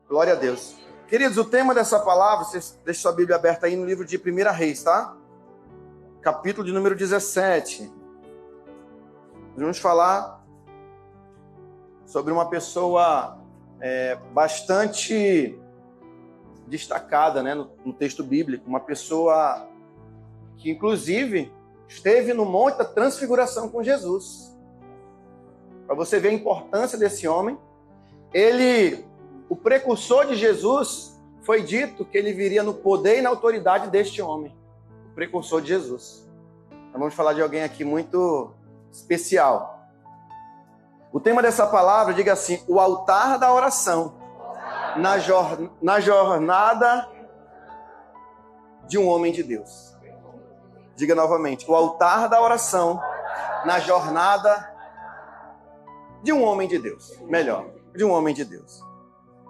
Glória a Deus. Queridos, o tema dessa palavra, vocês deixem sua Bíblia aberta aí no livro de 1 Reis, tá? Capítulo de número 17. Vamos falar sobre uma pessoa bastante destacada, né, no texto bíblico. Uma pessoa que, inclusive, esteve no Monte da Transfiguração com Jesus. Para você ver a importância desse homem. O precursor de Jesus, foi dito que ele viria no poder e na autoridade deste homem. O precursor de Jesus. Então vamos falar de alguém aqui muito especial. O tema dessa palavra, diga assim, o altar da oração na jornada de um homem de Deus. Diga novamente, o altar da oração na jornada de um homem de Deus. Melhor, de um homem de Deus.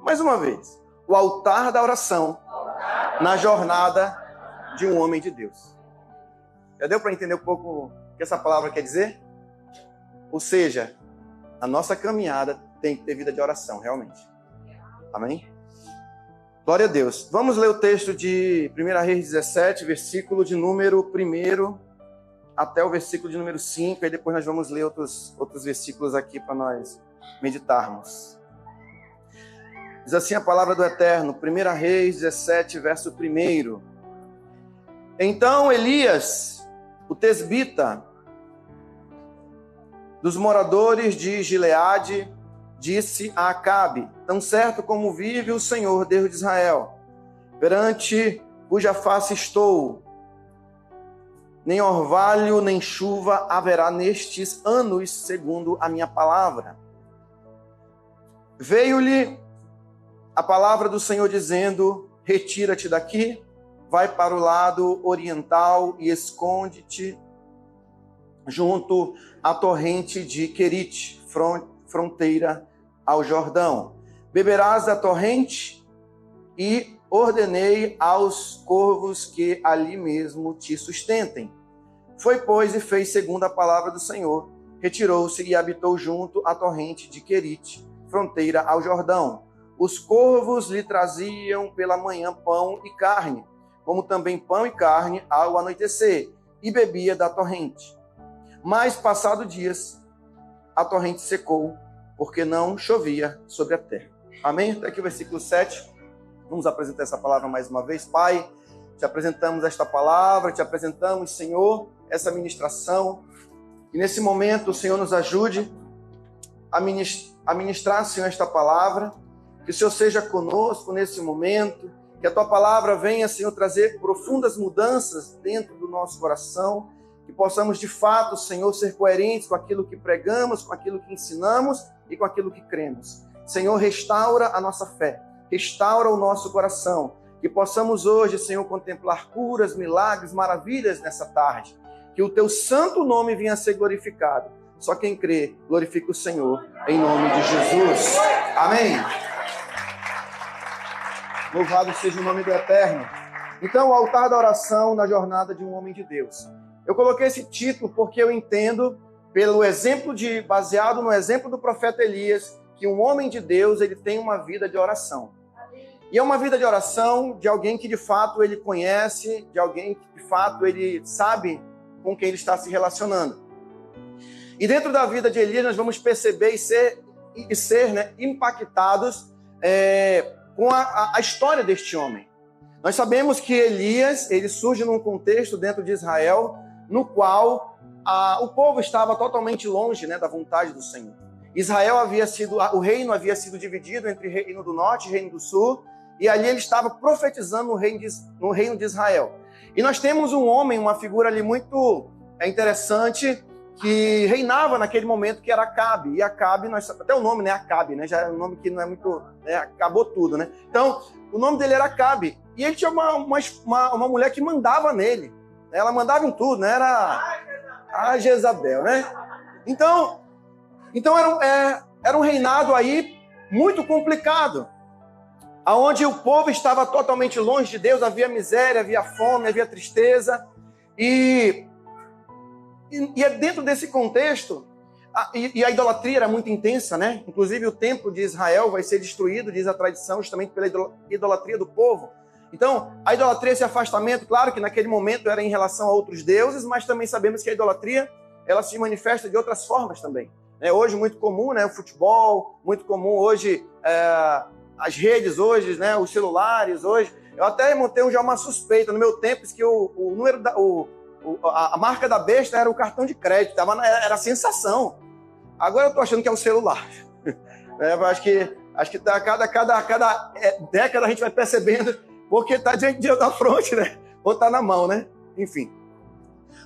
Mais uma vez, o altar da oração na jornada de um homem de Deus. Já deu para entender um pouco o que essa palavra quer dizer? Ou seja, a nossa caminhada tem que ter vida de oração, realmente. Amém? Glória a Deus. Vamos ler o texto de 1 Reis 17, versículo de número 1 até o versículo de número 5, e depois nós vamos ler outros versículos aqui para nós meditarmos. Diz assim a palavra do Eterno, 1 Reis 17, verso 1. Então Elias, o tesbita, dos moradores de Gileade, disse a Acabe, tão certo como vive o Senhor, Deus de Israel, perante cuja face estou, nem orvalho, nem chuva haverá nestes anos, segundo a minha palavra. Veio-lhe a palavra do Senhor dizendo, retira-te daqui, vai para o lado oriental e esconde-te junto à torrente de Querite, fronteira ao Jordão. Beberás da torrente e ordenei aos corvos que ali mesmo te sustentem. Foi, pois, e fez segundo a palavra do Senhor. Retirou-se e habitou junto à torrente de Querite, fronteira ao Jordão. Os corvos lhe traziam pela manhã pão e carne, como também pão e carne ao anoitecer, e bebia da torrente. Mas, passado dias, a torrente secou, porque não chovia sobre a terra. Amém? Até aqui o versículo 7. Vamos apresentar essa palavra mais uma vez. Pai, te apresentamos esta palavra, te apresentamos, Senhor, essa ministração. E nesse momento, o Senhor nos ajude a ministrar, Senhor, esta palavra. Que o Senhor seja conosco nesse momento. Que a tua palavra venha, Senhor, trazer profundas mudanças dentro do nosso coração. Que possamos, de fato, Senhor, ser coerentes com aquilo que pregamos, com aquilo que ensinamos e com aquilo que cremos. Senhor, restaura a nossa fé. Restaura o nosso coração. Que possamos hoje, Senhor, contemplar curas, milagres, maravilhas nessa tarde. Que o teu santo nome venha a ser glorificado. Só quem crê, glorifica o Senhor, em nome de Jesus. Amém. Louvado seja o nome do Eterno. Então, o altar da oração na jornada de um homem de Deus. Eu coloquei esse título porque eu entendo, baseado no exemplo do profeta Elias, que um homem de Deus, ele tem uma vida de oração. E é uma vida de oração de alguém que de fato ele conhece, de alguém que de fato ele sabe com quem ele está se relacionando. E dentro da vida de Elias nós vamos perceber e ser impactados com a história deste homem. Nós sabemos que Elias, ele surge num contexto dentro de Israel, no qual o povo estava totalmente longe, da vontade do Senhor. O reino havia sido dividido entre reino do norte e reino do sul, e ali ele estava profetizando no reino de Israel. E nós temos um homem, uma figura ali muito interessante, que reinava naquele momento, que era Acabe. E Acabe, até o nome, Acabe, já é um nome que não é muito, acabou tudo, Então, o nome dele era Acabe. E ele tinha uma mulher que mandava nele. Ela mandava em tudo, Era a Jezabel, Então era um reinado aí muito complicado, aonde o povo estava totalmente longe de Deus, havia miséria, havia fome, havia tristeza. E é dentro desse contexto E a idolatria era muito intensa, né? Inclusive o templo de Israel vai ser destruído, diz a tradição, justamente pela idolatria do povo. Então, a idolatria, esse afastamento, claro que naquele momento era em relação a outros deuses, mas também sabemos que a idolatria, ela se manifesta de outras formas também. Hoje, muito comum, né? O futebol, muito comum hoje, as redes hoje, né? Os celulares hoje. Eu até montei já uma suspeita no meu tempo, que o número a marca da besta era o cartão de crédito, era a sensação. Agora eu tô achando que é o celular. Acho que tá, cada década a gente vai percebendo, porque tá diante da fronte, né? Ou tá na mão, né? Enfim.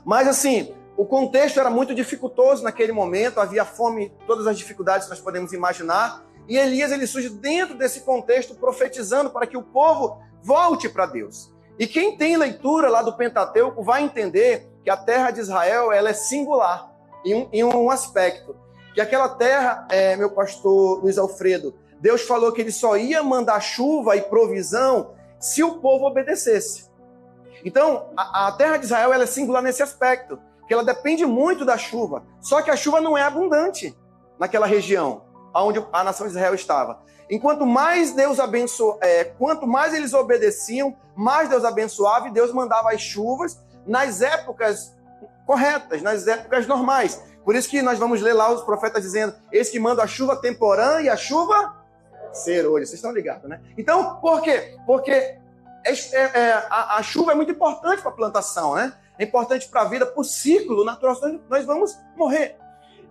Mas assim, o contexto era muito dificultoso naquele momento, havia fome, todas as dificuldades que nós podemos imaginar, e Elias ele surge dentro desse contexto profetizando para que o povo volte para Deus. E quem tem leitura lá do Pentateuco vai entender que a terra de Israel ela é singular em um aspecto. Que aquela terra, meu pastor Luiz Alfredo, Deus falou que ele só ia mandar chuva e provisão se o povo obedecesse. Então, a terra de Israel ela é singular nesse aspecto, que ela depende muito da chuva. Só que a chuva não é abundante naquela região onde a nação de Israel estava. Enquanto mais Deus quanto mais eles obedeciam, mais Deus abençoava e Deus mandava as chuvas nas épocas corretas, nas épocas normais. Por isso que nós vamos ler lá os profetas dizendo, esse que manda a chuva temporã e a chuva serôdia. Vocês estão ligados, né? Então, por quê? Porque a chuva é muito importante para a plantação, né? É importante para a vida, para o ciclo natural, nós vamos morrer.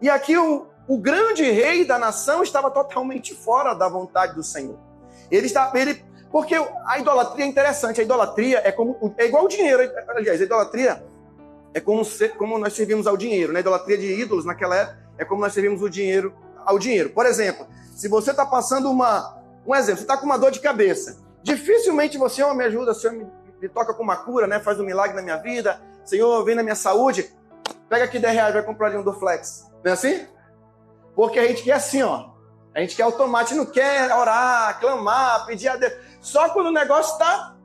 E aqui o grande rei da nação estava totalmente fora da vontade do Senhor. Porque a idolatria é interessante. A idolatria é igual o dinheiro. Aliás, a idolatria é como nós servimos ao dinheiro. Né? A idolatria de ídolos naquela época é como nós servimos o dinheiro ao dinheiro. Por exemplo, se você está passando um exemplo, você está com uma dor de cabeça. Dificilmente você, me ajuda, Senhor, me toca com uma cura, né? Faz um milagre na minha vida. Senhor, vem na minha saúde. Pega aqui R$10, vai comprar ali um Dorflex. Não é assim? Porque a gente quer assim, ó. A gente quer automático, não quer orar, clamar, pedir a Deus. Só quando o negócio está...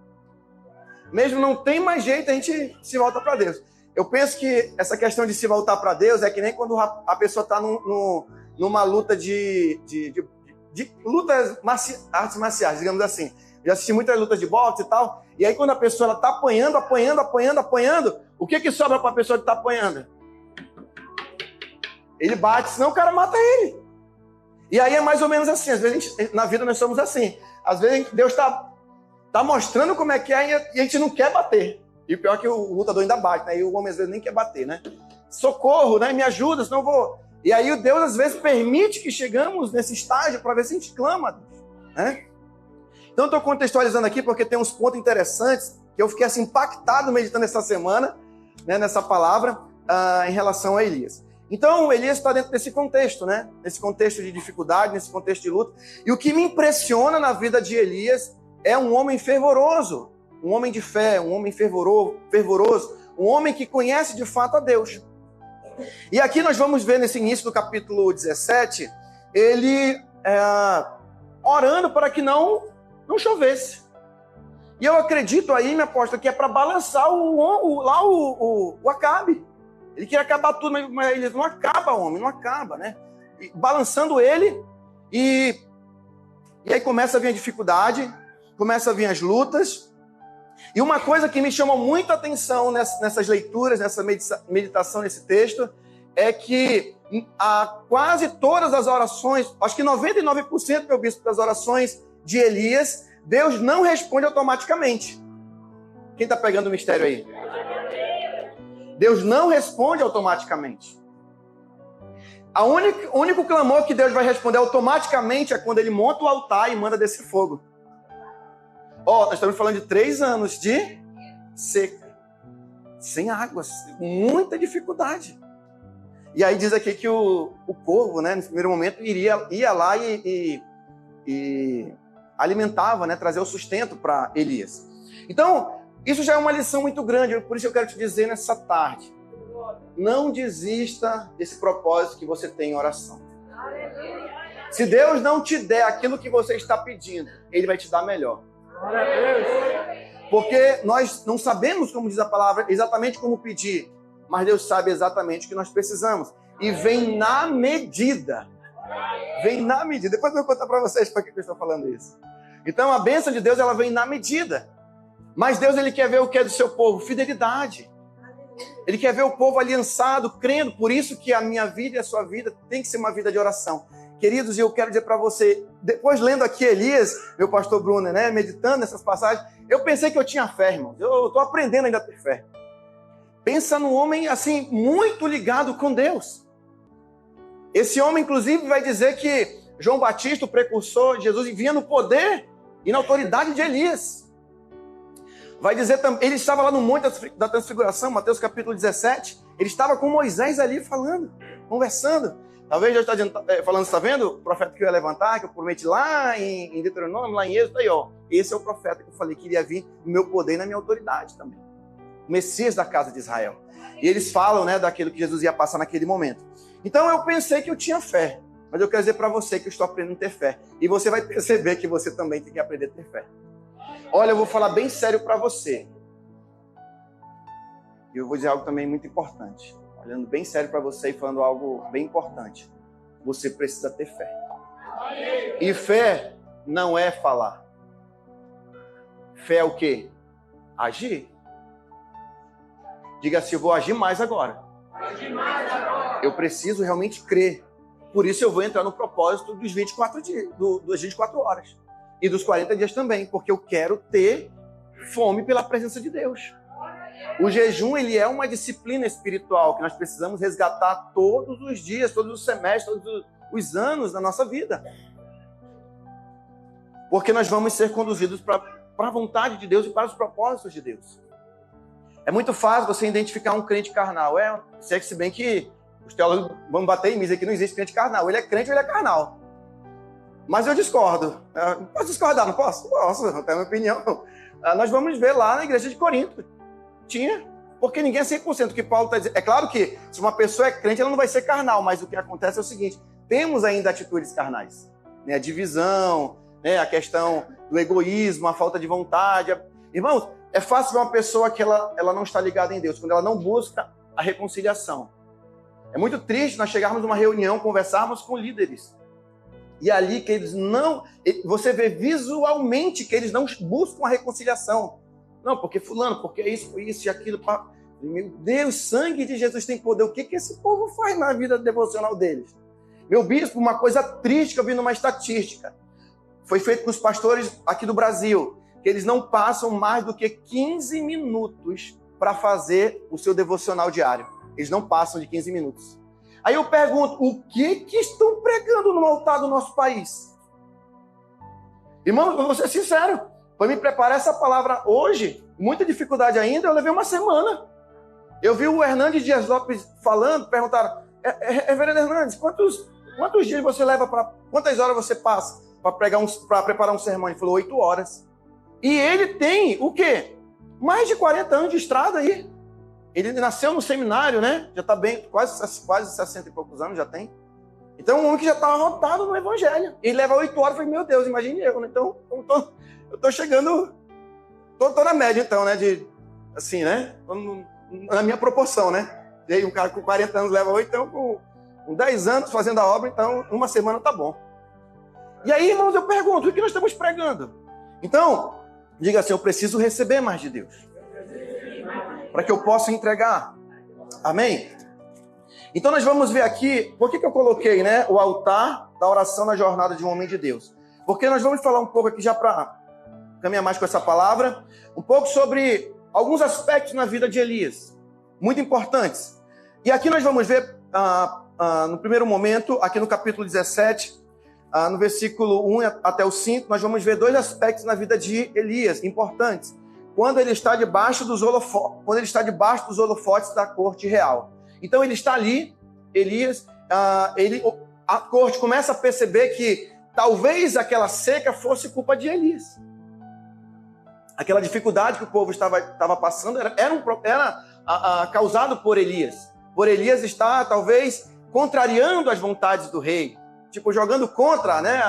Mesmo não tem mais jeito, a gente se volta para Deus. Eu penso que essa questão de se voltar para Deus é que nem quando a pessoa está numa luta de lutas artes marciais, digamos assim. Já assisti muitas lutas de boxe e tal. E aí quando a pessoa está apanhando, o que sobra para a pessoa que está apanhando? Ele bate, senão o cara mata ele. E aí é mais ou menos assim. Às vezes na vida nós somos assim. Às vezes Deus está mostrando como é que é e a gente não quer bater. E o pior é que o lutador ainda bate, né? E o homem às vezes nem quer bater, né? Socorro, né? Me ajuda, senão eu vou... E aí Deus às vezes permite que chegamos nesse estágio para ver se a gente clama, né? Então eu estou contextualizando aqui porque tem uns pontos interessantes que eu fiquei assim impactado meditando essa semana, né? Nessa palavra, em relação a Elias. Então, Elias está dentro desse contexto, né? Nesse contexto de dificuldade, nesse contexto de luta. E o que me impressiona na vida de Elias é um homem fervoroso, um homem de fé, um homem fervoroso, um homem que conhece de fato a Deus. E aqui nós vamos ver nesse início do capítulo 17, ele orando para que não chovesse. E eu acredito aí, minha aposta, que é para balançar o Acabe. Ele queria acabar tudo, mas ele não acaba, homem, não acaba, né? E balançando ele, e aí começa a vir a dificuldade, começa a vir as lutas. E uma coisa que me chamou muita atenção nessas leituras, nessa meditação, nesse texto, é que quase todas as orações, acho que 99%, meu bispo, das orações de Elias, Deus não responde automaticamente. Quem está pegando o mistério aí? Deus não responde automaticamente. O único clamor que Deus vai responder automaticamente é quando ele monta o altar e manda descer fogo. Nós estamos falando de 3 anos de seca, sem águas, muita dificuldade. E aí diz aqui que o povo, né, no primeiro momento, ia lá e alimentava, né, trazia o sustento para Elias. Então, isso já é uma lição muito grande, por isso eu quero te dizer nessa tarde. Não desista desse propósito que você tem em oração. Se Deus não te der aquilo que você está pedindo, Ele vai te dar melhor. Porque nós não sabemos, como diz a palavra, exatamente como pedir, mas Deus sabe exatamente o que nós precisamos. e vem na medida. Vem na medida. Depois eu vou contar para vocês por que eu estou falando isso. Então a bênção de Deus, ela vem na medida. Mas Deus, ele quer ver o que é do seu povo? Fidelidade. Ele quer ver o povo aliançado, crendo. Por isso que a minha vida e a sua vida tem que ser uma vida de oração. Queridos, eu quero dizer para você, depois lendo aqui Elias, meu pastor Bruno, né, meditando nessas passagens, eu pensei que eu tinha fé, irmãos. Eu estou aprendendo ainda a ter fé. Pensa num homem, assim, muito ligado com Deus. Esse homem, inclusive, vai dizer que João Batista, o precursor de Jesus, vinha no poder e na autoridade de Elias. Vai dizer também, ele estava lá no Monte da Transfiguração, Mateus capítulo 17, ele estava com Moisés ali falando, conversando. Talvez Deus está falando, está vendo? O profeta que eu ia levantar, que eu prometi lá em Deuteronômio, lá em Êxodo, aí ó. Esse é o profeta que eu falei que iria vir no meu poder e na minha autoridade também. O Messias da casa de Israel. E eles falam, né, daquilo que Jesus ia passar naquele momento. Então eu pensei que eu tinha fé, mas eu quero dizer para você que eu estou aprendendo a ter fé. E você vai perceber que você também tem que aprender a ter fé. Olha, eu vou falar bem sério para você. E eu vou dizer algo também muito importante. Olhando bem sério para você e falando algo bem importante. Você precisa ter fé. E fé não é falar. Fé é o quê? Agir. Diga assim, eu vou agir mais agora. Eu preciso realmente crer. Por isso eu vou entrar no propósito dos 24 dias, das 24 horas. E dos 40 dias também, porque eu quero ter fome pela presença de Deus. O jejum, ele é uma disciplina espiritual que nós precisamos resgatar todos os dias, todos os semestres, todos os anos da nossa vida. Porque nós vamos ser conduzidos para a vontade de Deus e para os propósitos de Deus. É muito fácil você identificar um crente carnal. Se bem que os teólogos vão bater em mim, dizer que não existe crente carnal. Ele é crente ou ele é carnal. Mas eu discordo. Posso discordar, não posso? Posso, não tenho a minha opinião. Nós vamos ver lá na igreja de Corinto. Tinha, porque ninguém é 100% do que Paulo está dizendo. É claro que se uma pessoa é crente, ela não vai ser carnal, mas o que acontece é o seguinte, temos ainda atitudes carnais. Né? A divisão, né? A questão do egoísmo, a falta de vontade. Irmãos, é fácil ver uma pessoa que ela não está ligada em Deus, quando ela não busca a reconciliação. É muito triste nós chegarmos numa reunião, conversarmos com líderes. E ali que eles não... Você vê visualmente que eles não buscam a reconciliação. Não, porque fulano, porque isso e aquilo. Meu Deus, sangue de Jesus tem poder. O que esse povo faz na vida devocional deles? Meu bispo, uma coisa triste que eu vi numa estatística. Foi feito com os pastores aqui do Brasil, que eles não passam mais do que 15 minutos para fazer o seu devocional diário. Eles não passam de 15 minutos. Aí eu pergunto, o que estão pregando no altar do nosso país? Irmão, eu vou ser sincero, para me preparar essa palavra hoje, muita dificuldade ainda, eu levei uma semana. Eu vi o Hernandes Dias Lopes falando, perguntaram, Reverendo Hernandes, quantos dias você leva quantas horas você passa para preparar um sermão? Ele falou, 8 horas. E ele tem o quê? Mais de 40 anos de estrada aí. Ele nasceu no seminário, né? Já está bem, quase 60 e poucos anos já tem. Então, um homem que já está rodado no evangelho. Ele leva 8 horas, eu falei, meu Deus, imagine eu, né? Então, eu tô chegando, tô na média, então, né? De, assim, né? Na minha proporção, né? E aí, um cara com 40 anos leva 8, então, com 10 anos fazendo a obra, então, uma semana tá bom. E aí, irmãos, eu pergunto, o que nós estamos pregando? Então, diga assim, eu preciso receber mais de Deus. Para que eu possa entregar. Amém? Então nós vamos ver aqui, por que eu coloquei, né, o altar da oração na jornada de um homem de Deus? Porque nós vamos falar um pouco aqui, já para caminhar mais com essa palavra, um pouco sobre alguns aspectos na vida de Elias, muito importantes. E aqui nós vamos ver, no primeiro momento, aqui no capítulo 17, no versículo 1 até o 5, nós vamos ver 2 aspectos na vida de Elias, importantes. Quando ele está debaixo dos holofotes da corte real. Então ele está ali, Elias, a corte começa a perceber que talvez aquela seca fosse culpa de Elias. Aquela dificuldade que o povo estava passando era causado por Elias. Por Elias estar, talvez, contrariando as vontades do rei. Tipo, jogando contra, né,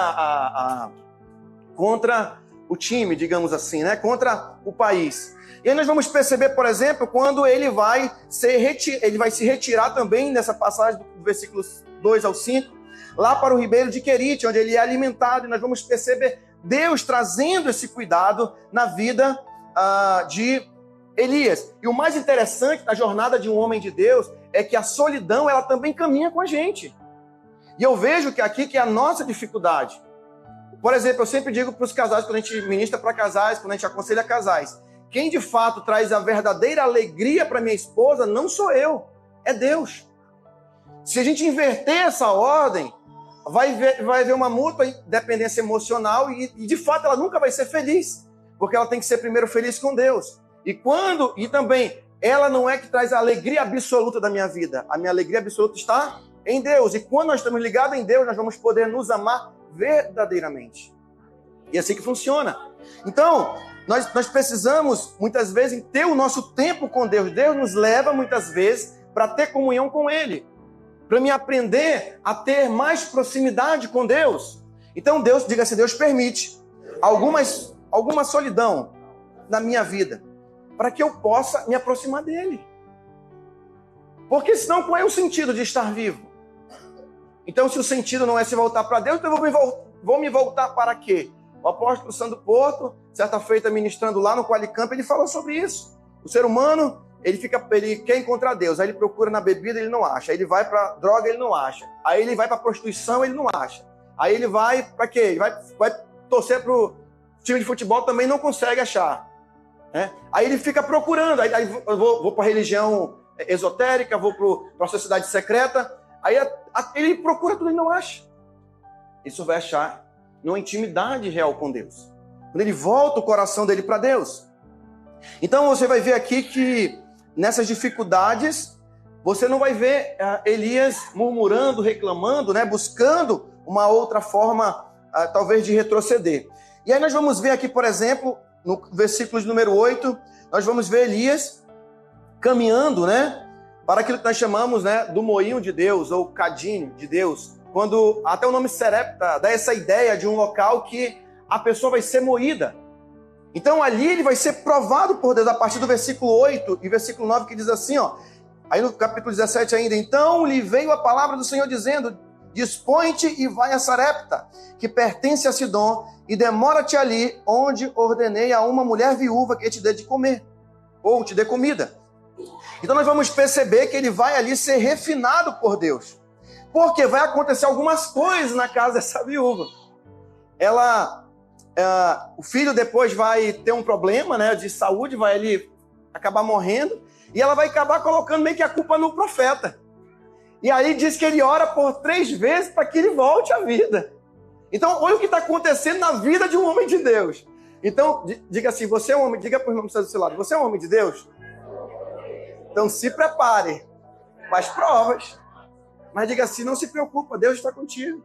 contra o time, digamos assim, né? Contra o país. E aí nós vamos perceber, por exemplo, quando ele vai se retirar também, nessa passagem do versículos 2 ao 5, lá para o ribeiro de Querite, onde ele é alimentado, e nós vamos perceber Deus trazendo esse cuidado na vida de Elias. E o mais interessante da jornada de um homem de Deus é que a solidão, ela também caminha com a gente. E eu vejo que aqui que é a nossa dificuldade. Por exemplo, eu sempre digo para os casais, quando a gente ministra para casais, quando a gente aconselha casais, quem de fato traz a verdadeira alegria para minha esposa não sou eu, é Deus. Se a gente inverter essa ordem, vai haver uma mútua dependência emocional e de fato ela nunca vai ser feliz, porque ela tem que ser primeiro feliz com Deus. E também, ela não é que traz a alegria absoluta da minha vida. A minha alegria absoluta está em Deus. E quando nós estamos ligados em Deus, nós vamos poder nos amar verdadeiramente. E é assim que funciona. Então, nós precisamos, muitas vezes, ter o nosso tempo com Deus. Deus nos leva, muitas vezes, para ter comunhão com Ele. Para me aprender a ter mais proximidade com Deus. Então, Deus, diga-se, Deus permite alguma solidão na minha vida, para que eu possa me aproximar dele. Porque senão, qual é o sentido de estar vivo? Então, se o sentido não é se voltar para Deus, então eu vou me voltar para quê? O apóstolo Sandro Porto, certa feita ministrando lá no Qualicamp, ele falou sobre isso. O ser humano, ele quer encontrar Deus, aí ele procura na bebida, ele não acha. Aí ele vai para droga, ele não acha. Aí ele vai para prostituição, ele não acha. Aí ele vai para quê? Ele vai torcer para o time de futebol, também não consegue achar. Aí ele fica procurando, aí eu vou para a religião esotérica, vou para a sociedade secreta, aí ele procura tudo e não acha. Isso vai achar numa intimidade real com Deus. Quando ele volta o coração dele para Deus. Então você vai ver aqui que nessas dificuldades, você não vai ver Elias murmurando, reclamando, né, buscando uma outra forma, talvez, de retroceder. E aí nós vamos ver aqui, por exemplo, no versículo de número 8, nós vamos ver Elias caminhando, né, para aquilo que nós chamamos, né, do moinho de Deus, ou cadinho de Deus, quando até o nome Serepta dá essa ideia de um local que a pessoa vai ser moída. Então ali ele vai ser provado por Deus, a partir do versículo 8 e versículo 9, que diz assim, ó, aí no capítulo 17 ainda, então lhe veio a palavra do Senhor dizendo, dispõe-te e vai a Sarepta, que pertence a Sidom, e demora-te ali, onde ordenei a uma mulher viúva que te dê de comer, ou te dê comida. Então nós vamos perceber que ele vai ali ser refinado por Deus, porque vai acontecer algumas coisas na casa dessa viúva. O filho depois vai ter um problema, né, de saúde, vai ali acabar morrendo, e ela vai acabar colocando meio que a culpa no profeta. E aí diz que ele ora por 3 vezes para que ele volte à vida. Então, olha o que está acontecendo na vida de um homem de Deus. Então, diga assim, você é um homem, diga para o irmão que está do seu lado, você é um homem de Deus? Então, se prepare para as provas. Mas diga assim, não se preocupa, Deus está contigo.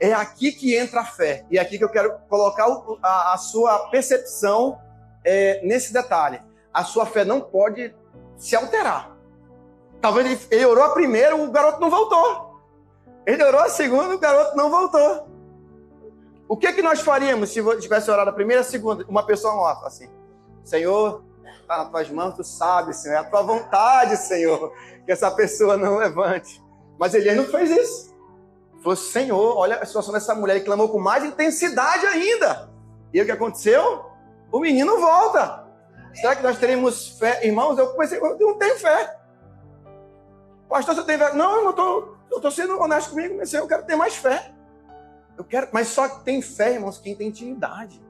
É aqui que entra a fé. E é aqui que eu quero colocar a sua percepção nesse detalhe. A sua fé não pode se alterar. Talvez ele orou a primeira, o garoto não voltou. Ele orou a segunda, o garoto não voltou. O que nós faríamos se tivesse orado a primeira e a segunda? Uma pessoa morta, assim. Senhor, está nas tuas mãos, tu sabes, Senhor. É a tua vontade, Senhor, que essa pessoa não levante. Mas Elias não fez isso. Ele falou, Senhor, olha a situação dessa mulher. Ele clamou com mais intensidade ainda. E o que aconteceu? O menino volta. Será que nós teremos fé? Irmãos, eu não tenho fé. Pastor, você tem fé? Não, eu estou sendo honesto comigo, mas eu quero ter mais fé. Mas só que tem fé, irmãos, quem tem intimidade.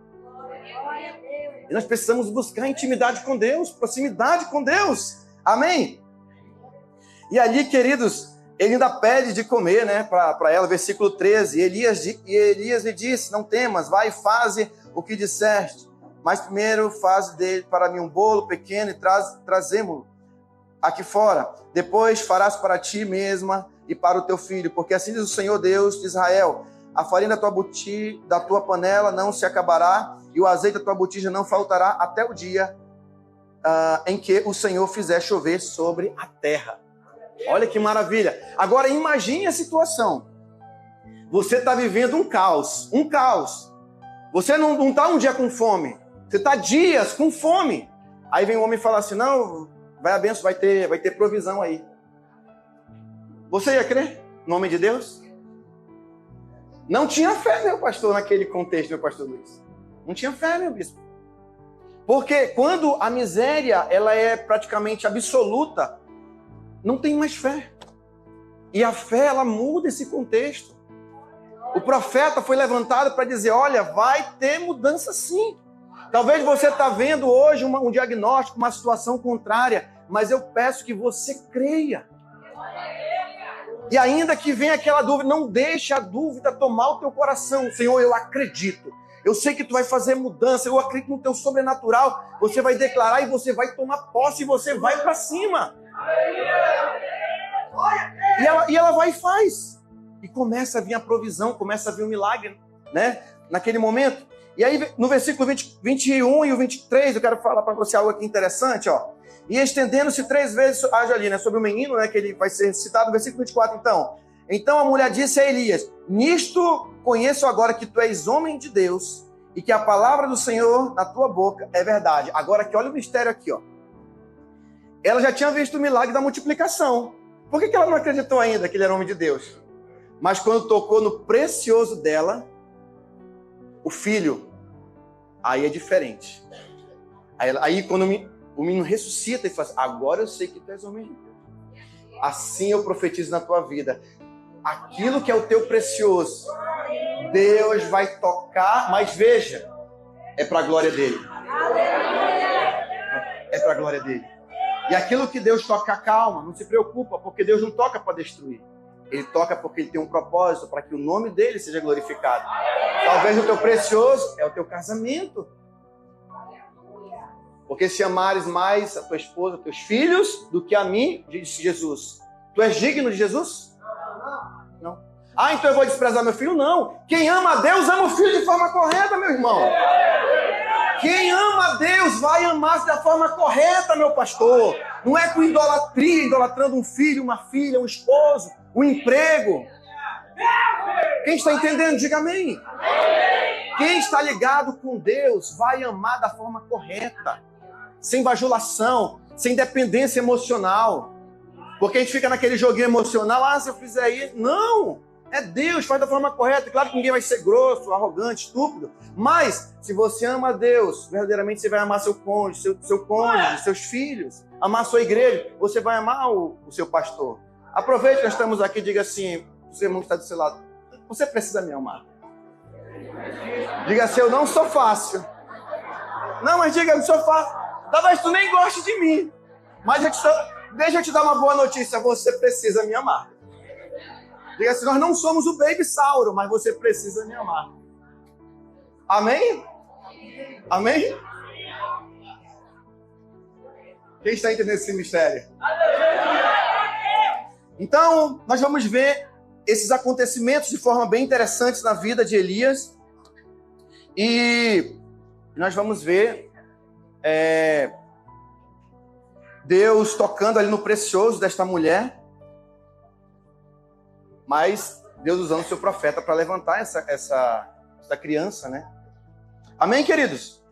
E nós precisamos buscar intimidade com Deus, proximidade com Deus. Amém? E ali, queridos, ele ainda pede de comer, né, para ela, versículo 13. E Elias lhe disse, não temas, vai e faze o que disseste. Mas primeiro faze dele para mim um bolo pequeno e trazemo-lo aqui fora. Depois farás para ti mesma e para o teu filho, porque assim diz o Senhor Deus de Israel, a farinha da tua panela não se acabará e o azeite da tua botija não faltará até o dia em que o Senhor fizer chover sobre a terra. Olha que maravilha. Agora imagine a situação. Você está vivendo um caos. Você não está um dia com fome. Você está dias com fome. Aí vem um homem e fala assim, não, vai a benção, vai ter provisão aí. Você ia crer no nome de Deus? Não tinha fé, meu pastor, naquele contexto, meu pastor Luiz. Não tinha fé, meu bispo. Porque quando a miséria ela é praticamente absoluta, não tem mais fé. E a fé, ela muda esse contexto. O profeta foi levantado para dizer, olha, vai ter mudança sim. Talvez você está vendo hoje um diagnóstico, uma situação contrária, mas eu peço que você creia. E ainda que venha aquela dúvida, não deixe a dúvida tomar o teu coração. Senhor, eu acredito. Eu sei que tu vai fazer mudança, eu acredito no teu sobrenatural. Você vai declarar e você vai tomar posse e você vai para cima. E ela vai e faz. E começa a vir a provisão, começa a vir o milagre, né? Naquele momento. E aí, no versículo 21 e o 23, eu quero falar para você algo aqui interessante, ó. E estendendo-se 3 vezes, ali, né, sobre o menino, né, que ele vai ser citado no versículo 24, então. Então a mulher disse a Elias, nisto conheço agora que tu és homem de Deus e que a palavra do Senhor na tua boca é verdade. Agora que olha o mistério aqui, ó. Ela já tinha visto o milagre da multiplicação. Por que ela não acreditou ainda que ele era homem de Deus? Mas quando tocou no precioso dela, o filho, aí é diferente. Aí quando o menino ressuscita e fala assim, agora eu sei que tu és homem de Deus. Assim eu profetizo na tua vida. Aquilo que é o teu precioso, Deus vai tocar, mas veja, é para a glória dele. É para a glória dele. E aquilo que Deus toca, calma, não se preocupa, porque Deus não toca para destruir. Ele toca porque ele tem um propósito, para que o nome dele seja glorificado. Talvez o teu precioso é o teu casamento. Porque se amares mais a tua esposa, teus filhos, do que a mim, disse Jesus. Tu és digno de Jesus? Não. Ah, então eu vou desprezar meu filho? Não. Quem ama a Deus, ama o filho de forma correta, meu irmão. Quem ama a Deus vai amar da forma correta, meu pastor. Não é com idolatria, idolatrando um filho, uma filha, um esposo, um emprego. Quem está entendendo, diga amém. Quem está ligado com Deus vai amar da forma correta. Sem bajulação, sem dependência emocional. Porque a gente fica naquele joguinho emocional, ah, se eu fizer isso... Não! É Deus, faz da forma correta. Claro que ninguém vai ser grosso, arrogante, estúpido. Mas, se você ama a Deus, verdadeiramente você vai amar seu cônjuge, seu cônjuge, seus filhos. Amar a sua igreja. Você vai amar o seu pastor. Aproveite que nós estamos aqui e diga assim, o seu irmão que está do seu lado, você precisa me amar. Diga assim, eu não sou fácil. Não, mas diga, eu não sou fácil. Talvez tu nem goste de mim. Mas deixa eu te dar uma boa notícia, você precisa me amar. Diga assim, nós não somos o Baby Sauro, mas você precisa me amar. Amém? Amém? Quem está entendendo esse mistério? Então, nós vamos ver esses acontecimentos de forma bem interessante na vida de Elias. E nós vamos ver Deus tocando ali no precioso desta mulher. Mas Deus usando o seu profeta para levantar essa criança, né? Amém, queridos?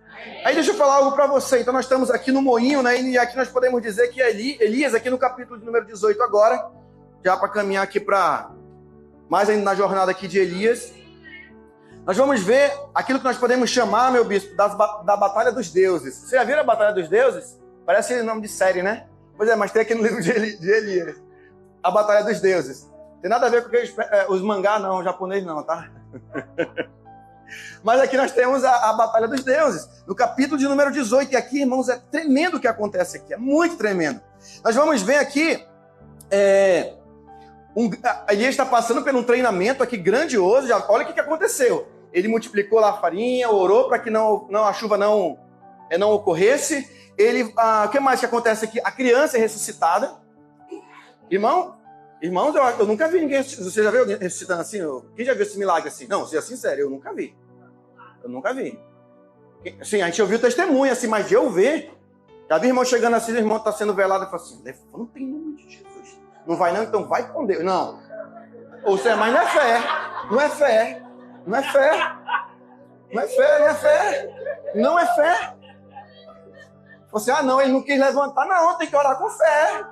Aí deixa eu falar algo para você. Então nós estamos aqui no moinho, né? E aqui nós podemos dizer que Elias, aqui no capítulo de número 18 agora, já para caminhar aqui para mais ainda na jornada aqui de Elias, nós vamos ver aquilo que nós podemos chamar, meu bispo, da Batalha dos Deuses. Você já viram a Batalha dos Deuses? Parece nome de série, né? Pois é, mas tem aqui no livro de Elias. A Batalha dos Deuses. Tem nada a ver com os mangá, não, japonês não, tá? Mas aqui nós temos a Batalha dos Deuses, no capítulo de número 18. E aqui, irmãos, é tremendo o que acontece aqui, é muito tremendo. Nós vamos ver aqui, Elias está passando por um treinamento aqui grandioso. Já, olha o que aconteceu. Ele multiplicou lá a farinha, orou para que a chuva não ocorresse. O que mais que acontece aqui? A criança é ressuscitada. Irmãos, eu nunca vi ninguém... Você já viu ressuscitando assim? Quem já viu esse milagre assim? Não, seja sincero, eu nunca vi. Sim, a gente ouviu testemunho assim, mas de eu ver... Já vi irmão chegando assim, o irmão está sendo velado e fala assim, levanta em nome de Jesus. Não vai não? Então vai com Deus. Não. Ou seja, mas não é fé. Não é fé. Não é fé, não é fé. Não é fé. Você, não, ele não quis levantar. Não, tem que orar com fé.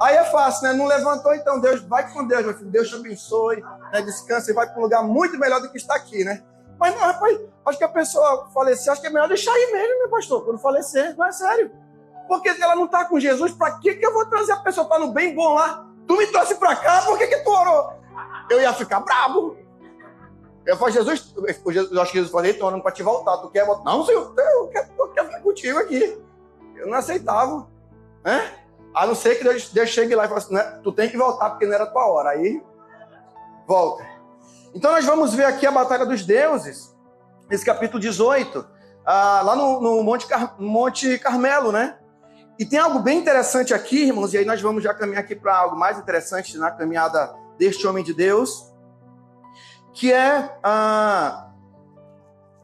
Aí é fácil, né? Não levantou, então Deus, vai com Deus, meu filho. Deus te abençoe, né? Descansa e vai para um lugar muito melhor do que está aqui, né? Mas não, rapaz, acho que a pessoa falecer, acho que é melhor deixar ir mesmo, meu pastor, quando falecer. Não é sério. Porque se ela não está com Jesus, para que eu vou trazer a pessoa? Está no bem bom lá. Tu me trouxe para cá, por que tu orou? Eu ia ficar bravo. Eu falei, Jesus, eu acho que Jesus falou, estou orando para te voltar. Tu quer voltar? Não, Senhor, eu quero ficar contigo aqui. Eu não aceitava, né? A não ser que Deus chegue lá e fale assim, né? Tu tem que voltar porque não era a tua hora. Aí, volta. Então nós vamos ver aqui a Batalha dos Deuses, esse capítulo 18, lá no Monte Carmelo, né? E tem algo bem interessante aqui, irmãos, e aí nós vamos já caminhar aqui para algo mais interessante na caminhada deste homem de Deus, que é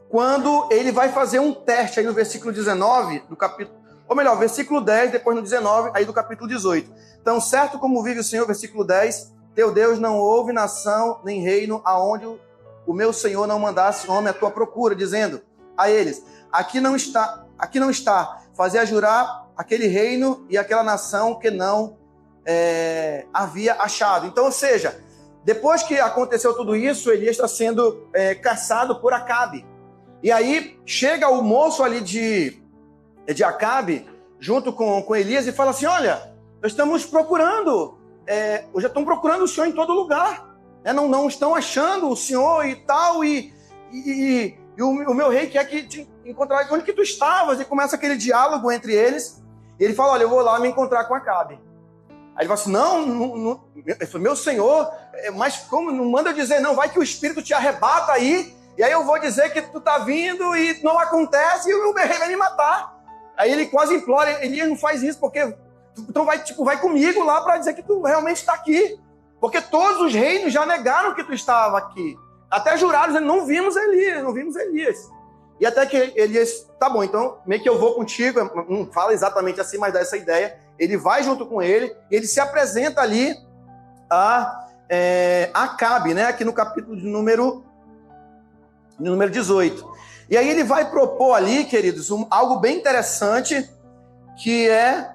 quando ele vai fazer um teste aí no versículo 19 do capítulo, ou melhor, versículo 10, depois no 19, aí do capítulo 18. Então, certo como vive o Senhor, versículo 10, teu Deus não houve nação nem reino aonde o meu Senhor não mandasse homem à tua procura, dizendo a eles, aqui não está, fazia jurar aquele reino e aquela nação que não havia achado. Então, ou seja, depois que aconteceu tudo isso, Elias está sendo caçado por Acabe. E aí chega o moço ali de Acabe, junto com Elias, e fala assim, olha, nós estamos procurando, já estão procurando o Senhor em todo lugar, né? Não estão achando o Senhor e tal, e o meu rei quer que te encontrar, onde que tu estavas? E começa aquele diálogo entre eles, e ele fala, olha, eu vou lá me encontrar com Acabe. Aí ele fala assim, não, meu senhor, mas como, não manda eu dizer, não, vai que o Espírito te arrebata aí, e aí eu vou dizer que tu tá vindo e não acontece, e o meu rei vai me matar. Aí ele quase implora, Elias não faz isso, porque então vai comigo lá para dizer que tu realmente está aqui. Porque todos os reinos já negaram que tu estava aqui. Até juraram, dizendo, não vimos Elias. E até que Elias, tá bom, então meio que eu vou contigo, não fala exatamente assim, mas dá essa ideia. Ele vai junto com ele, ele se apresenta ali a Acabe, né? Aqui no capítulo de número 18. E aí ele vai propor ali, queridos, algo bem interessante, que é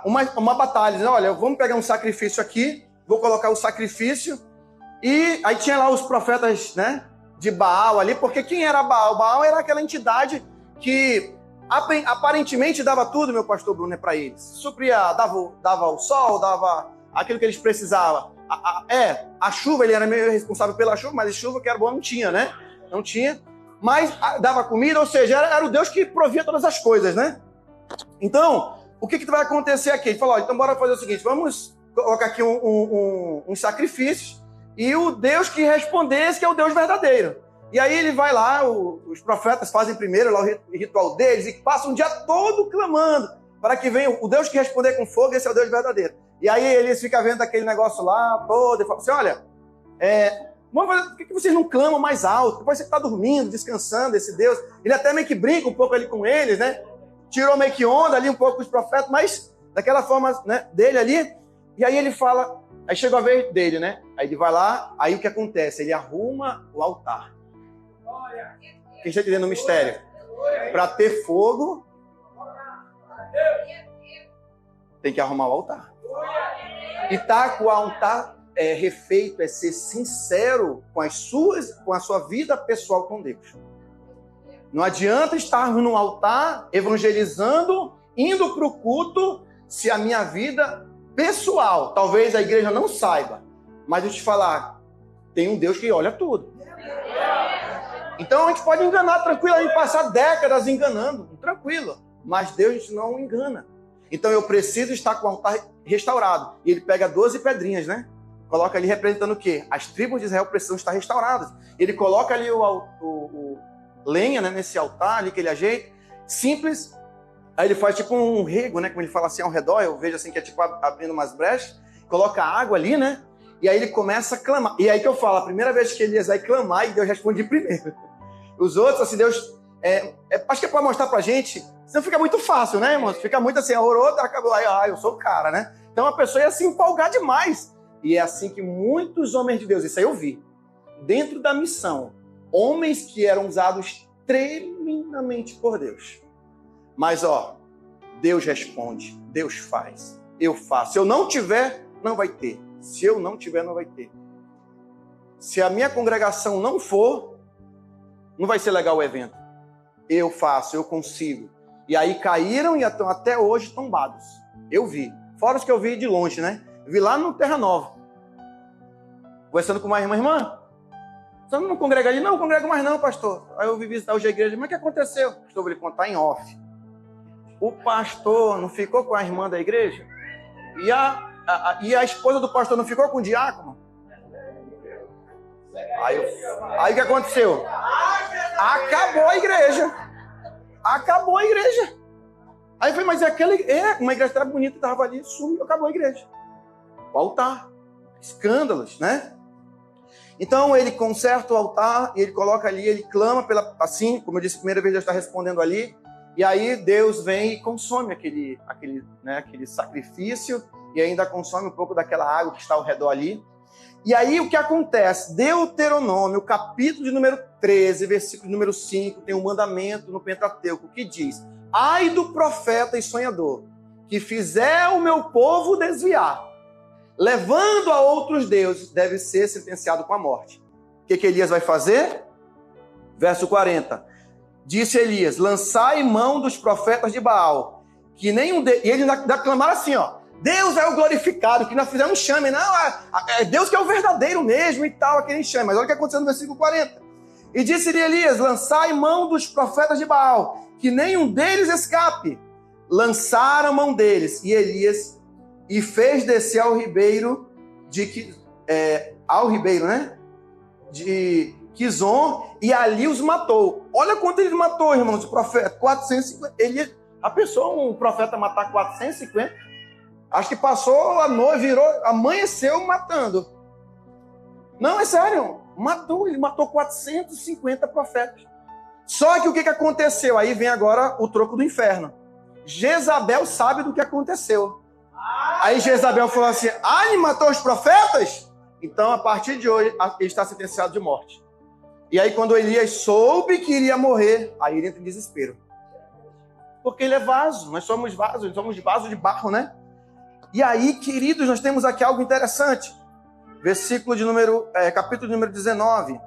uma batalha. Né? Olha, vamos pegar um sacrifício aqui, vou colocar o sacrifício, e aí tinha lá os profetas, né, de Baal ali, porque quem era Baal? Baal era aquela entidade que aparentemente dava tudo, meu pastor Bruno, para eles. Supria, dava o sol, dava aquilo que eles precisavam. A chuva, ele era meio responsável pela chuva, mas a chuva que era boa não tinha, né? Não tinha. Mas dava comida, ou seja, era o Deus que provia todas as coisas, né? Então, o que vai acontecer aqui? Ele falou, então bora fazer o seguinte, vamos colocar aqui um sacrifício, e o Deus que respondesse, que é o Deus verdadeiro. E aí ele vai lá, os profetas fazem primeiro lá o ritual deles, e passam o dia todo clamando, para que venha o Deus que responder com fogo, esse é o Deus verdadeiro. E aí eles ficam vendo aquele negócio lá todo, e falam assim, olha, vamos fazer, por que vocês não clamam mais alto? Depois você está dormindo, descansando, esse Deus. Ele até meio que brinca um pouco ali com eles, né? Tirou meio que onda ali um pouco com os profetas, mas daquela forma, né, dele ali. E aí ele fala, aí chegou a vez dele, né? Aí ele vai lá, aí o que acontece? Ele arruma o altar. Quem está entendendo o mistério? Para ter fogo, tem que arrumar o altar. E tá com o altar refeito, é ser sincero com a sua vida pessoal com Deus. Não adianta estar no altar, evangelizando, indo para o culto, se a minha vida pessoal, talvez a igreja não saiba, mas eu te falar, tem um Deus que olha tudo. Então a gente pode enganar tranquilamente, passar décadas enganando, tranquilo, mas Deus não engana. Então eu preciso estar com o altar restaurado. E ele pega 12 pedrinhas, né? Coloca ali representando o quê? As tribos de Israel precisam estar restauradas. Ele coloca ali o lenha, né, nesse altar ali que ele ajeita, simples. Aí ele faz tipo um rego, né? Como ele fala assim ao redor, eu vejo assim que é tipo abrindo umas brechas. Coloca água ali, né? E aí ele começa a clamar. E aí que eu falo, a primeira vez que Elias vai clamar, e Deus responde primeiro. Os outros, assim, Deus... acho que é para mostrar pra gente, senão fica muito fácil, né, irmãos? Fica muito assim, orou, acabou, aí, eu sou o cara, né? Então a pessoa ia se empolgar demais. E é assim que muitos homens de Deus, isso aí eu vi, dentro da missão, Homens que eram usados tremendamente por Deus. Mas, Deus responde, Deus faz, eu faço. Se eu não tiver, não vai ter. Se eu não tiver, não vai ter. Se a minha congregação não for, não vai ser legal o evento. Eu faço, eu consigo. E aí caíram e estão até hoje tombados. Eu vi. Fora os que eu vi de longe, né? Eu vi lá no Terra Nova. Conversando com uma irmã. Você não congrega ali? Não, não congrego mais não, pastor. Aí eu vim visitar hoje a igreja. Mas o que aconteceu? Pastor, eu vou lhe contar em off. O pastor não ficou com a irmã da igreja? E a esposa do pastor não ficou com o diácono? Aí o que aconteceu? Acabou a igreja. Acabou a igreja. Aí eu falei, mas uma igreja que era bonita, estava ali, sumiu, acabou a igreja. O altar. Escândalos, né? Então ele conserta o altar e ele coloca ali, ele clama assim, como eu disse, a primeira vez Deus está respondendo ali, e aí Deus vem e consome aquele sacrifício e ainda consome um pouco daquela água que está ao redor ali. E aí o que acontece? Deuteronômio, capítulo de número 13, versículo número 5, tem um mandamento no Pentateuco que diz: ai do profeta e sonhador, que fizer o meu povo desviar, levando a outros deuses, deve ser sentenciado com a morte. O que Elias vai fazer? Verso 40. Disse Elias: lançai mão dos profetas de Baal, que nenhum deles... E eles ainda clamaram assim, Deus é o glorificado, que nós fizemos um chame. Não, é Deus que é o verdadeiro mesmo e tal, aquele chame. Mas olha o que aconteceu no versículo 40. E disse-lhe Elias: lançai mão dos profetas de Baal, que nenhum deles escape. Lançaram mão deles. E Elias fez descer ao ribeiro de Quizon, e ali os matou. Olha quanto ele matou, irmãos, o profeta. 450. Um profeta matar 450? Acho que passou a noite, amanheceu matando. Não, é sério. Ele matou 450 profetas. Só que o que aconteceu? Aí vem agora o troco do inferno. Jezabel sabe do que aconteceu. Aí Jezabel falou assim: ele matou os profetas? Então, a partir de hoje, ele está sentenciado de morte. E aí, quando Elias soube que iria morrer, aí ele entra em desespero. Porque ele é vaso, nós somos vasos de barro, né? E aí, queridos, nós temos aqui algo interessante. Capítulo de número 19.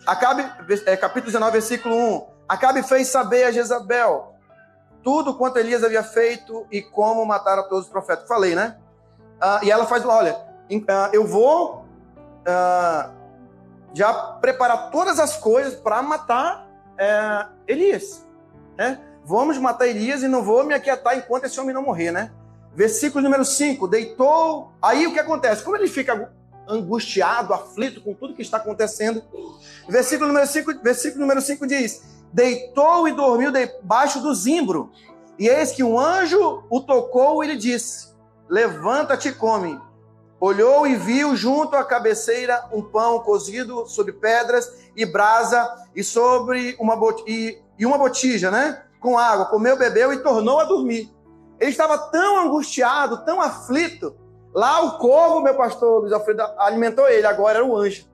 Capítulo 19, versículo 1. Acabe fez saber a Jezabel tudo quanto Elias havia feito e como matar a todos os profetas. Falei, né? E ela faz, olha, eu vou já preparar todas as coisas para matar Elias, né? Vamos matar Elias e não vou me aquietar enquanto esse homem não morrer, né? Versículo número 5, deitou... Aí o que acontece? Como ele fica angustiado, aflito com tudo que está acontecendo, versículo número 5 diz: deitou e dormiu debaixo do zimbro, e eis que um anjo o tocou e lhe disse: levanta-te e come. Olhou e viu junto à cabeceira um pão cozido sobre pedras e brasa e sobre uma botija, né? Com água, comeu, bebeu e tornou a dormir. Ele estava tão angustiado, tão aflito. Lá o corvo, meu pastor Luiz Alfredo, alimentou ele. Agora era o anjo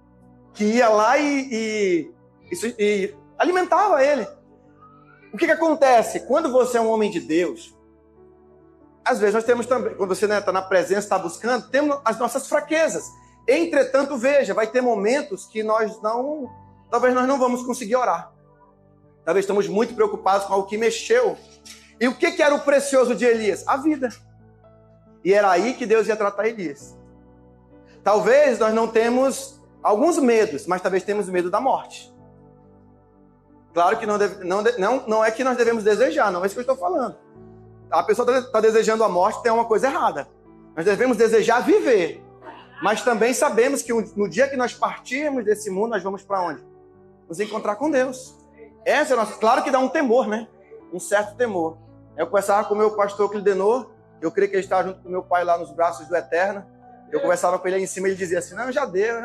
que ia lá e alimentava ele. O que acontece? Quando você é um homem de Deus, às vezes nós temos também, quando você está na presença, está buscando, temos as nossas fraquezas. Entretanto, veja, vai ter momentos que talvez nós não vamos conseguir orar. Talvez estamos muito preocupados com algo que mexeu. E o que era o precioso de Elias? A vida. E era aí que Deus ia tratar Elias. Talvez nós não temos alguns medos, mas talvez temos medo da morte. Claro que não é que nós devemos desejar, não é isso que eu estou falando. A pessoa está desejando a morte, tem uma coisa errada. Nós devemos desejar viver. Mas também sabemos que no dia que nós partirmos desse mundo, nós vamos para onde? Nos encontrar com Deus. Essa é a nossa... Claro que dá um temor, né? Um certo temor. Eu conversava com o meu pastor Clidenor, eu creio que ele estava junto com o meu pai lá nos braços do Eterno. Eu conversava com ele aí em cima, ele dizia assim: não, já deu,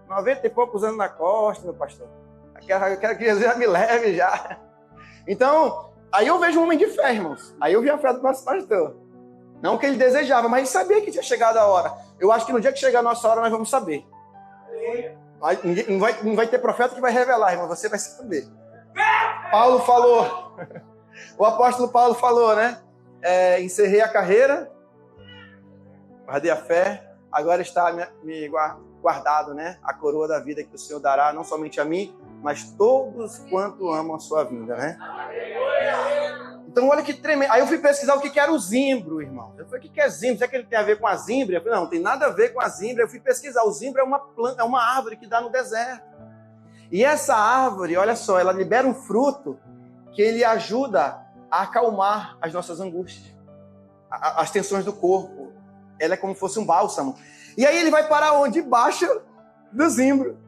90 e poucos anos na costa, meu pastor. Eu quero que Jesus já me leve já. Então, aí eu vejo um homem de fé, irmãos. Aí eu vi a fé do nosso pastor. Não que ele desejava, mas ele sabia que tinha chegado a hora. Eu acho que no dia que chegar a nossa hora, nós vamos saber. Não vai ter profeta que vai revelar, irmão. Você vai saber. Paulo falou, o apóstolo Paulo falou, né? Encerrei a carreira, guardei a fé, agora está me guardado, né? A coroa da vida que o Senhor dará, não somente a mim, mas todos quanto amam a sua vinda, né? Então, olha que tremendo. Aí eu fui pesquisar o que era o zimbro, irmão. Eu falei, o que é zimbro? Será que ele tem a ver com a zimbra? Eu falei, não tem nada a ver com a zimbra. Eu fui pesquisar. O zimbro é uma planta, é uma árvore que dá no deserto. E essa árvore, olha só, ela libera um fruto que ele ajuda a acalmar as nossas angústias, as tensões do corpo. Ela é como se fosse um bálsamo. E aí ele vai parar onde? Debaixo do zimbro.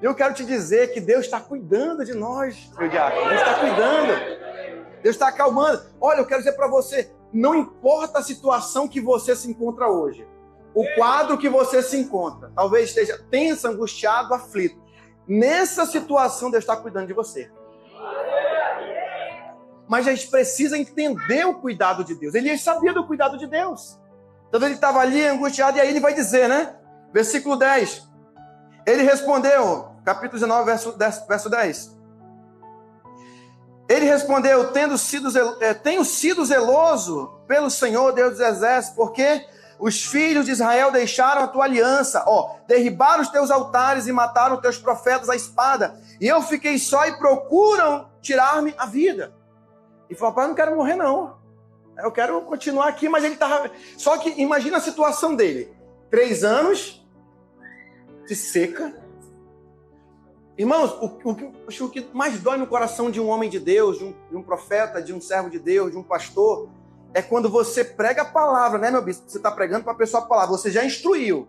Eu quero te dizer que Deus está cuidando de nós, meu diácono. Deus está cuidando. Deus está acalmando. Olha, eu quero dizer para você, não importa a situação que você se encontra hoje, o quadro que você se encontra, talvez esteja tenso, angustiado, aflito. Nessa situação, Deus está cuidando de você. Mas a gente precisa entender o cuidado de Deus. Ele sabia do cuidado de Deus. Então ele estava ali angustiado, e aí ele vai dizer, né? Versículo 10. Ele respondeu, capítulo 19, verso 10. Ele respondeu, tenho sido zeloso pelo Senhor, Deus dos exércitos, porque os filhos de Israel deixaram a tua aliança, derribaram os teus altares e mataram os teus profetas à espada. E eu fiquei só e procuram tirar-me a vida. E falou, pai, eu não quero morrer não. Eu quero continuar aqui, mas ele estava... Só que imagina a situação dele. 3 anos de seca. Irmãos, o que mais dói no coração de um homem de Deus, de um profeta, de um servo de Deus, de um pastor, é quando você prega a palavra, né, meu bispo? Você está pregando para a pessoa a palavra, você já instruiu.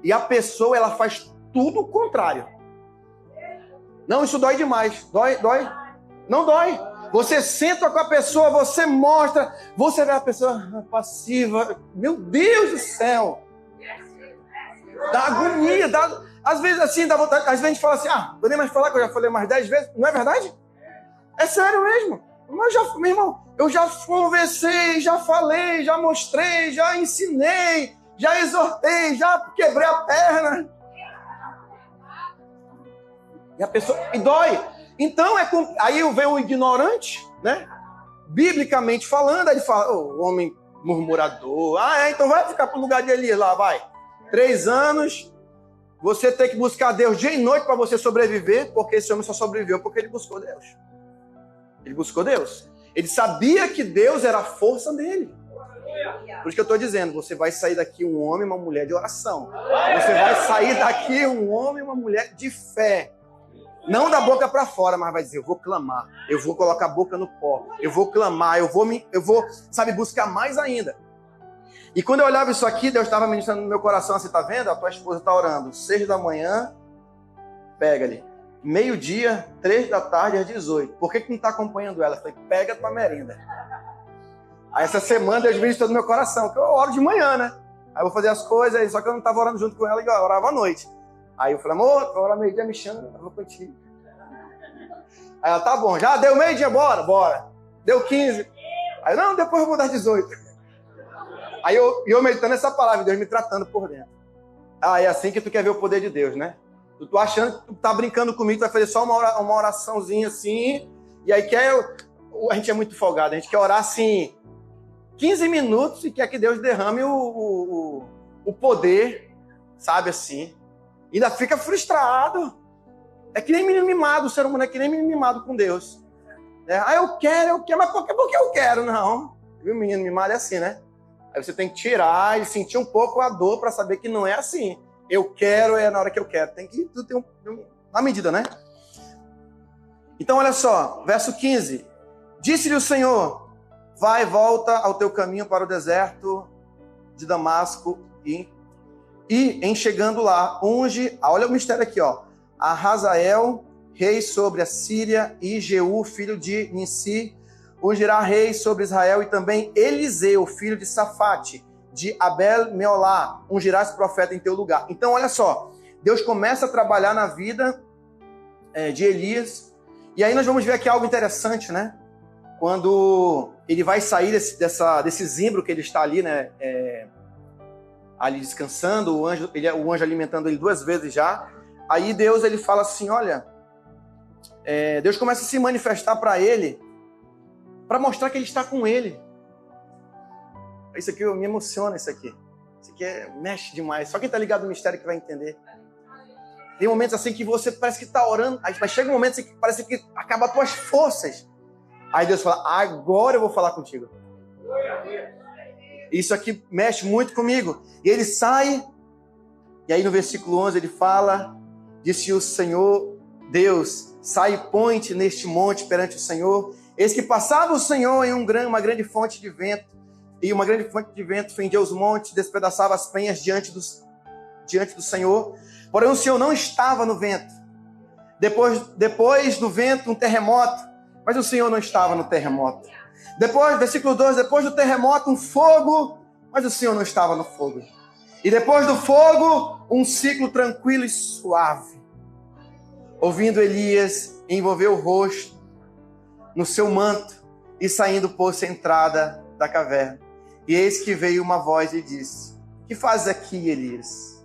E a pessoa, ela faz tudo o contrário. Não, isso dói demais. Dói? Não dói. Você senta com a pessoa, você mostra, você vê a pessoa passiva. Meu Deus do céu! Dá agonia, às vezes assim, dá vontade, às vezes a gente fala assim, vou nem mais falar, que eu já falei mais 10 vezes, não é verdade? É sério mesmo. Mas meu irmão, eu já conversei, já falei, já mostrei, já ensinei, já exortei, já quebrei a perna. E a pessoa, e dói. Então, aí vem o ignorante, né? Biblicamente falando, aí ele fala, o homem murmurador, então vai ficar pro lugar de Elias lá, vai. 3 anos... Você tem que buscar Deus dia e noite para você sobreviver, porque esse homem só sobreviveu porque ele buscou Deus. Ele buscou Deus. Ele sabia que Deus era a força dele. Por isso que eu estou dizendo, você vai sair daqui um homem e uma mulher de oração. Você vai sair daqui um homem e uma mulher de fé. Não da boca para fora, mas vai dizer, eu vou clamar, eu vou colocar a boca no pó, eu vou clamar, eu vou, sabe, buscar mais ainda. E quando eu olhava isso aqui, Deus estava ministrando no meu coração, você está vendo? A tua esposa está orando, 6 da manhã, pega ali. Meio-dia, 3 da tarde, às 18. Por que não está acompanhando ela? Eu falei, pega a tua merenda. Aí essa semana Deus ministrou no meu coração, que eu oro de manhã, né? Aí eu vou fazer as coisas, só que eu não estava orando junto com ela, eu orava à noite. Aí eu falei, amor, para orar meio-dia, me chama, eu vou contigo. Aí ela, tá bom, já deu meio-dia, bora. Deu 15. Aí, não, depois eu vou dar 18. Aí eu meditando essa palavra, Deus me tratando por dentro. É assim que tu quer ver o poder de Deus, né? Tu tô achando que tu tá brincando comigo, tu vai fazer só uma oraçãozinha assim, e aí a gente é muito folgado, a gente quer orar assim, 15 minutos e quer que Deus derrame o poder, sabe assim. E ainda fica frustrado. É que nem menino mimado, o ser humano é que nem menino mimado com Deus. Eu quero, mas por que eu quero? Não. Viu, menino mimado é assim, né? Aí você tem que tirar e sentir um pouco a dor para saber que não é assim. Eu quero é na hora que eu quero. Tem que tudo ter uma medida, né? Então, olha só, verso 15. Disse-lhe o Senhor, vai, volta ao teu caminho para o deserto de Damasco e em chegando lá, unge, olha o mistério aqui, a Hazael, rei sobre a Síria, e Jeú, filho de Nissi, ungirá rei sobre Israel, e também Eliseu, filho de Safate, de Abel-Meolá, ungirás profeta em teu lugar. Então, olha só, Deus começa a trabalhar na vida de Elias, e aí nós vamos ver aqui algo interessante, né? quando ele vai sair desse zimbro que ele está ali, né? Ali descansando, o anjo alimentando ele 2 vezes já. Aí Deus ele fala assim, olha, Deus começa a se manifestar para ele, para mostrar que ele está com ele. Isso aqui me emociona, isso aqui mexe demais. Só quem está ligado no mistério que vai entender. Tem momentos assim que você parece que está orando, mas chega um momento assim que parece que acaba as tuas forças. Aí Deus fala, agora eu vou falar contigo. Isso aqui mexe muito comigo. E ele sai, e aí no versículo 11 ele fala, disse o Senhor, Deus, sai e põe-te neste monte perante o Senhor. Eis que passava o Senhor em uma grande fonte de vento, e uma grande fonte de vento fendia os montes, despedaçava as penhas diante do Senhor. Porém o Senhor não estava no vento. Depois do vento, um terremoto, mas o Senhor não estava no terremoto. Versículo 12, depois do terremoto, um fogo, mas o Senhor não estava no fogo. E depois do fogo, um ciclo tranquilo e suave. Ouvindo Elias, envolveu o rosto no seu manto e saindo pôs-se à entrada da caverna. E eis que veio uma voz e disse, que fazes aqui, Elias?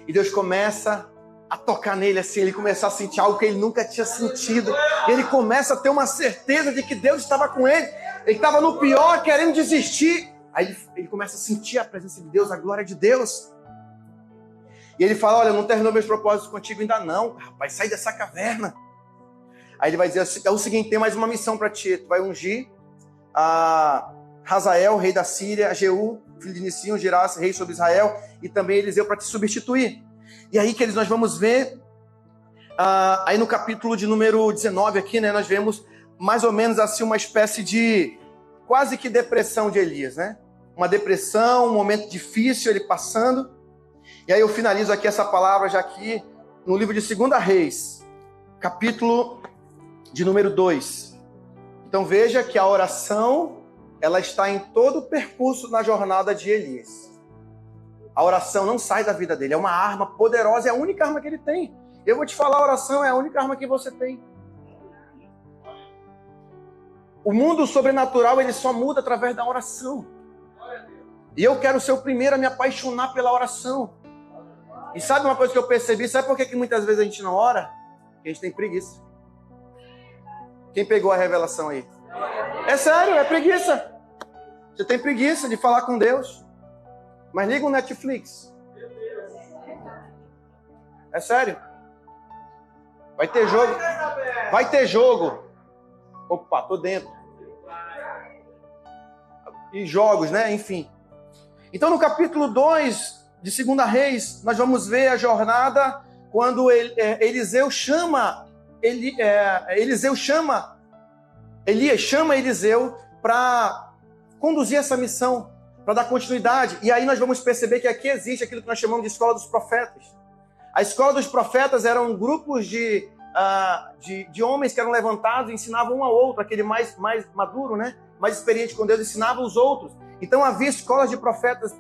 E Deus começa a tocar nele assim, ele começa a sentir algo que ele nunca tinha sentido. E ele começa a ter uma certeza de que Deus estava com ele. Ele estava no pior, querendo desistir. Aí ele começa a sentir a presença de Deus, a glória de Deus. E ele fala, olha, não terminou meus propósitos contigo ainda não. Rapaz, sai dessa caverna. Aí ele vai dizer, é o seguinte, tem mais uma missão para ti. Tu vai ungir a Hazael, rei da Síria, a Jeú, filho de Nissim, ungirás rei sobre Israel, e também Eliseu para te substituir. E aí, queridos, nós vamos ver, aí no capítulo de número 19 aqui, né, nós vemos mais ou menos assim uma espécie de quase que depressão de Elias, né? Uma depressão, um momento difícil ele passando. E aí eu finalizo aqui essa palavra já aqui no livro de 2 Reis, capítulo de número 2. Então veja que a oração, ela está em todo o percurso na jornada de Elias. A oração não sai da vida dele, é uma arma poderosa, é a única arma que ele tem. Eu vou te falar, a oração é a única arma que você tem. O mundo sobrenatural, ele só muda através da oração. E eu quero ser o primeiro a me apaixonar pela oração. E sabe uma coisa que eu percebi? Sabe por que muitas vezes a gente não ora? Porque a gente tem preguiça. Quem pegou a revelação aí? É sério, é preguiça. Você tem preguiça de falar com Deus. Mas liga o Netflix. É sério. Vai ter jogo. Vai ter jogo. Opa, tô dentro. E jogos, né? Enfim. Então no capítulo 2 de 2 Reis, nós vamos ver a jornada quando Elias chama Eliseu para conduzir essa missão, para dar continuidade. E aí nós vamos perceber que aqui existe aquilo que nós chamamos de escola dos profetas. A escola dos profetas eram grupos de homens que eram levantados e ensinavam um ao outro, aquele mais maduro, né? Mais experiente com Deus, ensinava os outros. Então havia escolas de profetas,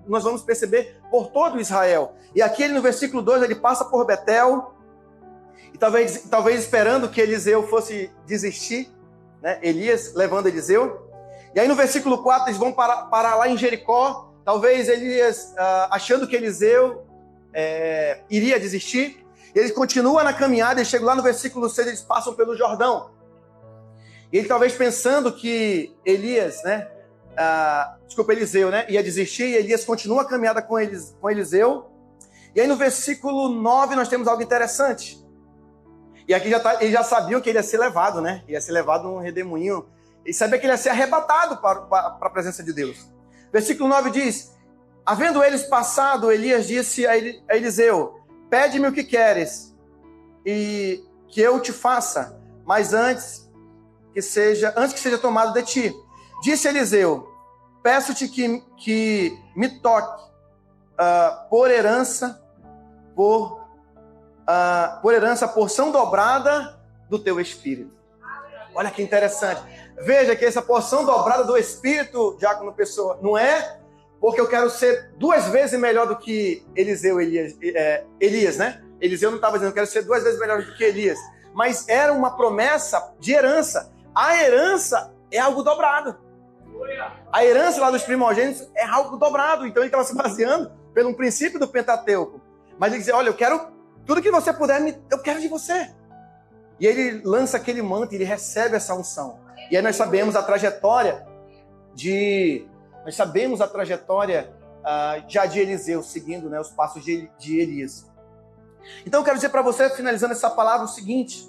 nós vamos perceber, por todo Israel. E aqui ele, no versículo 2, ele passa por Betel, e talvez esperando que Eliseu fosse desistir, né? Elias levando Eliseu. E aí no versículo 4 eles vão parar lá em Jericó, talvez Elias achando que Eliseu iria desistir. Eles continuam na caminhada e chegam lá no versículo 6, eles passam pelo Jordão. E ele talvez pensando que Eliseu, né, ia desistir, e Elias continua a caminhada com Eliseu. E aí no versículo 9 nós temos algo interessante. E aqui eles já sabiam que ele ia ser levado, né? Ia ser levado num redemoinho. E sabia que ele ia ser arrebatado para a presença de Deus. Versículo 9 diz, havendo eles passado, Elias disse a Eliseu, pede-me o que queres, e que eu te faça, mas antes que seja tomado de ti. Disse Eliseu, peço-te que me toque por herança, porção dobrada do teu espírito. Olha que interessante. Veja que essa porção dobrada do espírito, Diácono Pessoa, não é porque eu quero ser 2 vezes melhor do que Elias, né? Eliseu não estava dizendo, eu quero ser 2 vezes melhor do que Elias. Mas era uma promessa de herança. A herança é algo dobrado. A herança lá dos primogênitos é algo dobrado. Então ele estava se baseando pelo princípio do Pentateuco. Mas ele dizia, olha, eu quero tudo que você puder, eu quero de você. E ele lança aquele manto, ele recebe essa unção. E aí nós sabemos a trajetória já de Eliseu, seguindo, né, os passos de Elias. Então eu quero dizer para você, finalizando essa palavra, o seguinte: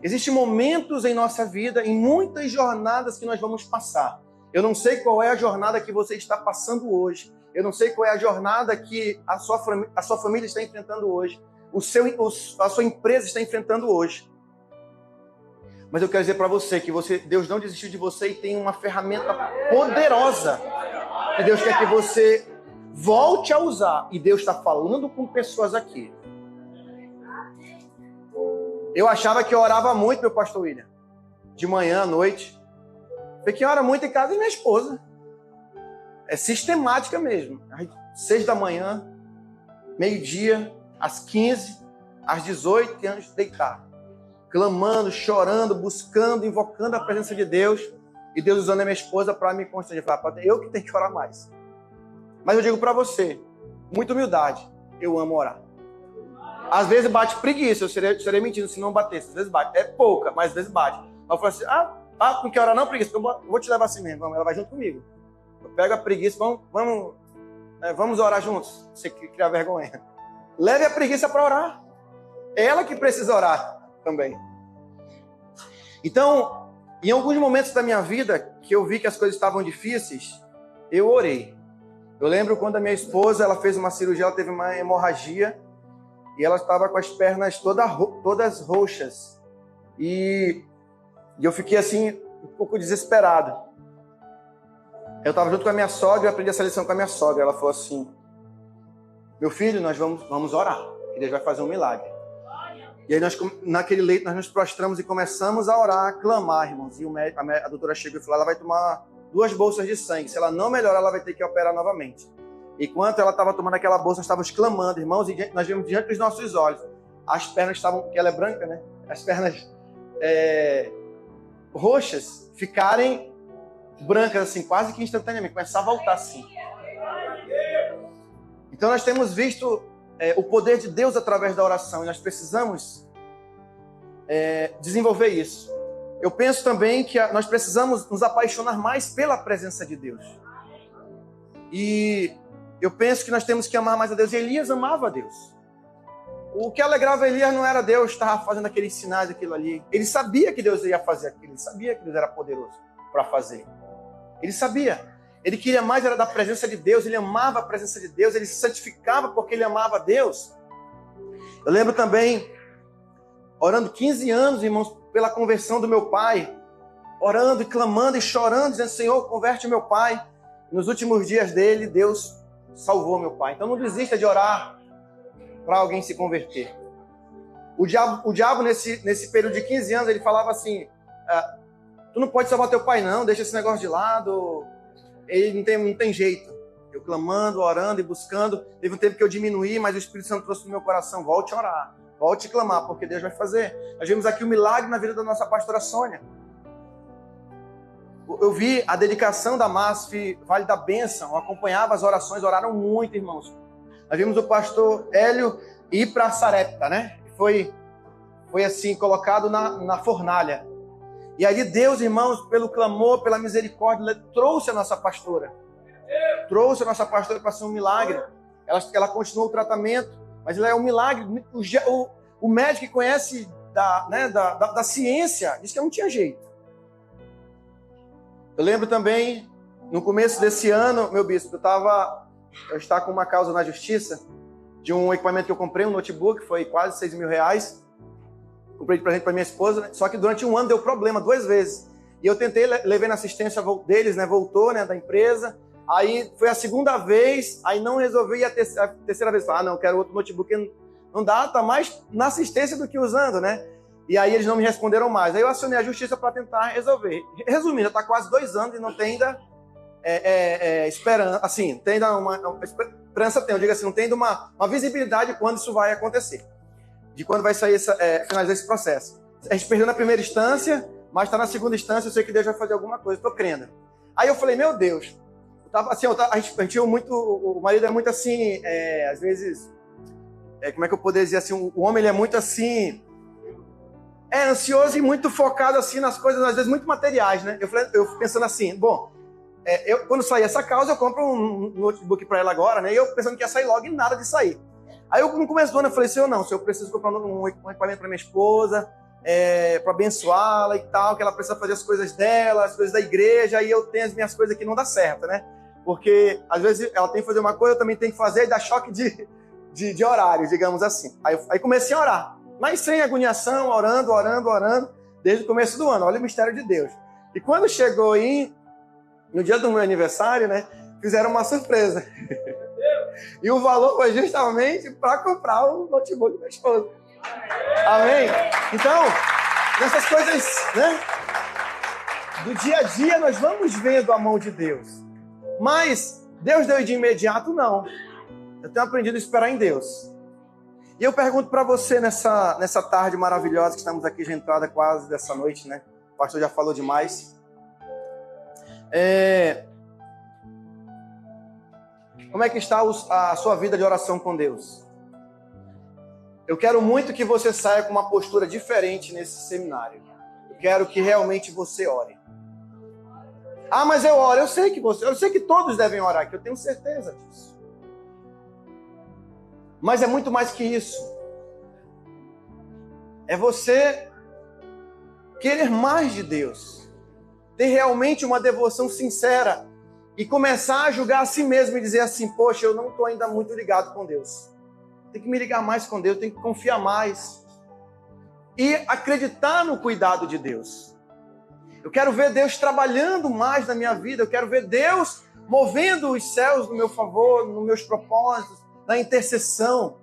existem momentos em nossa vida, em muitas jornadas que nós vamos passar. Eu não sei qual é a jornada que você está passando hoje. Eu não sei qual é a jornada que a sua família está enfrentando hoje. A sua empresa está enfrentando hoje. Mas eu quero dizer para você que Deus não desistiu de você e tem uma ferramenta poderosa que Deus quer que você volte a usar. E Deus está falando com pessoas aqui. Eu achava que eu orava muito, meu pastor William. De manhã, à noite. Porque ora muito em casa e minha esposa. É sistemática mesmo. Às 6 da manhã, meio-dia, às 15, às 18, antes de deitar. Clamando, chorando, buscando, invocando a presença de Deus. E Deus usando a minha esposa para me constranger. Eu que tenho que orar mais. Mas eu digo para você, muita humildade, eu amo orar. Às vezes bate preguiça, eu seria mentindo se não batesse. Às vezes bate, é pouca, mas às vezes bate. Eu falo assim, não quer orar não, preguiça? Eu vou te levar assim mesmo, ela vai junto comigo. Eu pego a preguiça, vamos orar juntos, você criar vergonha. Leve a preguiça para orar. É ela que precisa orar também. Então, em alguns momentos da minha vida, que eu vi que as coisas estavam difíceis, eu orei. Eu lembro quando a minha esposa, ela fez uma cirurgia, ela teve uma hemorragia, e ela estava com as pernas todas roxas. E eu fiquei assim, um pouco desesperado. Eu estava junto com a minha sogra, eu aprendi essa lição com a minha sogra. Ela falou assim, meu filho, nós vamos orar, que Deus vai fazer um milagre. E aí, naquele leito, nós nos prostramos e começamos a orar, a clamar, irmãos. E a doutora chegou e falou, ela vai tomar 2 bolsas de sangue. Se ela não melhorar, ela vai ter que operar novamente. Enquanto ela estava tomando aquela bolsa, nós estávamos clamando, irmãos, e nós vimos diante dos nossos olhos. As pernas estavam, que ela é branca, né? As pernas roxas ficarem brancas, assim, quase que instantaneamente. Começar a voltar assim. Então nós temos visto o poder de Deus através da oração. E nós precisamos desenvolver isso. Eu penso também que nós precisamos nos apaixonar mais pela presença de Deus. E eu penso que nós temos que amar mais a Deus. E Elias amava a Deus. O que alegrava Elias não era Deus estar fazendo aqueles sinais, aquilo ali. Ele sabia que Deus ia fazer aquilo. Ele sabia que Deus era poderoso para fazer. Ele sabia. Ele queria mais era da presença de Deus. Ele amava a presença de Deus. Ele se santificava porque ele amava a Deus. Eu lembro também, orando 15 anos, irmãos, pela conversão do meu pai. Orando e clamando e chorando, dizendo, Senhor, converte meu pai. Nos últimos dias dele, Deus salvou meu pai. Então não desista de orar para alguém se converter. O diabo nesse período de 15 anos, ele falava assim, tu não pode salvar teu pai não, deixa esse negócio de lado, ele não tem jeito. Eu clamando, orando e buscando, teve um tempo que eu diminuí, mas o Espírito Santo trouxe no meu coração, volte a orar, volte a clamar, porque Deus vai fazer. Nós vimos aqui o milagre na vida da nossa pastora Sônia. Eu vi a dedicação da MASF, Vale da Bênção, eu acompanhava as orações, oraram muito, irmãos. Nós vimos o pastor Hélio ir para Sarepta, né? Foi assim, colocado na fornalha. E ali Deus, irmãos, pelo clamor, pela misericórdia, trouxe a nossa pastora. Trouxe a nossa pastora para ser um milagre. Ela continuou o tratamento, mas ela é um milagre. O médico que conhece da ciência disse que não tinha jeito. Eu lembro também, no começo desse ano, meu bispo, eu estava com uma causa na justiça de um equipamento que eu comprei, um notebook, foi quase R$6.000. Comprei de presente para minha esposa, só que durante um ano deu problema 2 vezes. E eu tentei, levei na assistência deles, né, voltou, né, da empresa. Aí foi a 2ª vez, aí não resolvi, e a terceira vez, não, eu quero outro notebook, não dá, tá mais na assistência do que usando, né? E aí eles não me responderam mais. Aí eu acionei a justiça para tentar resolver. Resumindo, já está quase 2 anos e não tem ainda esperança, assim, tem ainda uma esperança, eu digo assim, não tem ainda uma visibilidade de quando isso vai acontecer, de quando vai sair finalizar esse processo. A gente perdeu na primeira instância, mas está na segunda instância, eu sei que Deus vai fazer alguma coisa, estou crendo. Aí eu falei, meu Deus, a gente tinha muito, o marido é muito assim, às vezes, como é que eu poderia dizer assim, o homem ele é muito assim, ansioso e muito focado assim nas coisas, às vezes muito materiais, né? Eu pensando assim, bom, quando sair essa causa, eu compro um notebook para ela agora, né? E eu pensando que ia sair logo e nada de sair. Aí eu, no começo do ano, eu falei, Senhor, não, se eu preciso comprar um equipamento para minha esposa, para abençoá-la e tal, que ela precisa fazer as coisas dela, as coisas da igreja, e eu tenho as minhas coisas que não dá certo, né? Porque, às vezes, ela tem que fazer uma coisa, eu também tenho que fazer, e dá choque de horário, digamos assim. Aí comecei a orar, mas sem agoniação, orando, desde o começo do ano. Olha o mistério de Deus. E quando chegou no dia do meu aniversário, né, fizeram uma surpresa. E o valor foi justamente para comprar o notebook da minha esposa. Amém? Então, nessas coisas, né, do dia a dia, nós vamos vendo a mão de Deus. Mas Deus deu de imediato? Não. Eu tenho aprendido a esperar em Deus. E eu pergunto para você nessa tarde maravilhosa que estamos aqui, já entrada quase dessa noite, né? O pastor já falou demais. Como é que está a sua vida de oração com Deus? Eu quero muito que você saia com uma postura diferente nesse seminário. Eu quero que realmente você ore. Ah, mas eu oro. Eu sei que todos devem orar, que eu tenho certeza disso. Mas é muito mais que isso. É você querer mais de Deus. Ter realmente uma devoção sincera. E começar a julgar a si mesmo e dizer assim, poxa, eu não estou ainda muito ligado com Deus. Tem que me ligar mais com Deus, tem que confiar mais. E acreditar no cuidado de Deus. Eu quero ver Deus trabalhando mais na minha vida. Eu quero ver Deus movendo os céus no meu favor, nos meus propósitos, na intercessão.